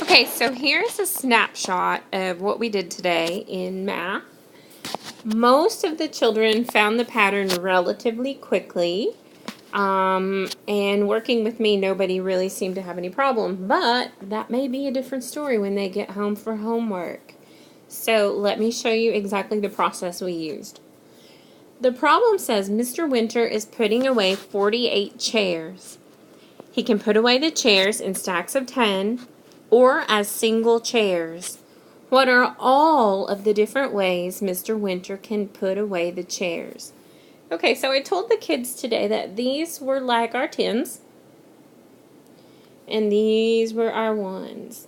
Okay, so here's a snapshot of what we did today in math. Most of the children found the pattern relatively quickly, and working with me, nobody really seemed to have any problem, but that may be a different story when they get home for homework. So let me show you exactly the process we used. The problem says Mr. Winter is putting away 48 chairs. He can put away the chairs in stacks of 10 or as single chairs. What are all of the different ways Mr. Winter can put away the chairs? Okay, so I told the kids today that these were like our 10s and these were our 1s.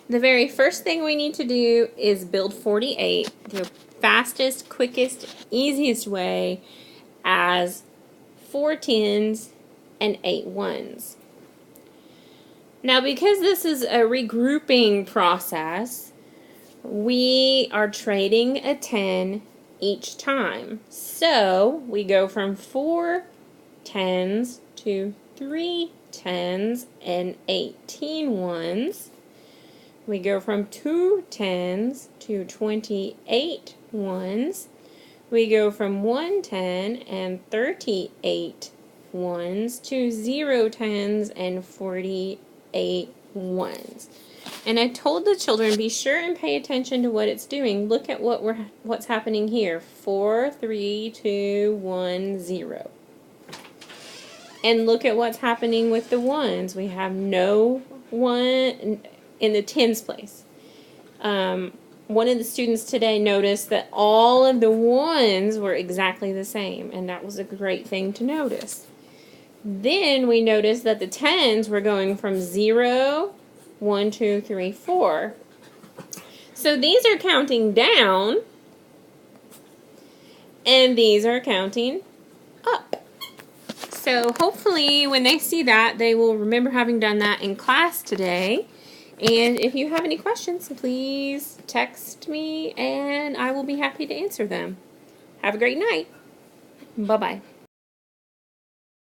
The very first thing we need to do is build 48, the fastest, quickest, easiest way as 4 10s and 8 1s. Now, because this is a regrouping process, we are trading a 10 each time. So we go from 4 10s to 3 10s and 18 1s. We go from 2 10s to 28 1s. We go from 1 10 and 38 1s to 0 10s and 48 1s. And I told the children, be sure and pay attention to what it's doing. Look at what's happening here. 4 3 2 1 0. And look at what's happening with the 1s. We have no 1 in the 10s place. One of the students today noticed that all of the 1s were exactly the same, and that was a great thing to notice. Then we noticed that the 10s were going from 0, 1, 2, 3, 4. So these are counting down, and these are counting up. So hopefully when they see that, they will remember having done that in class today. And if you have any questions, please text me and I will be happy to answer them. Have a great night. Bye-bye.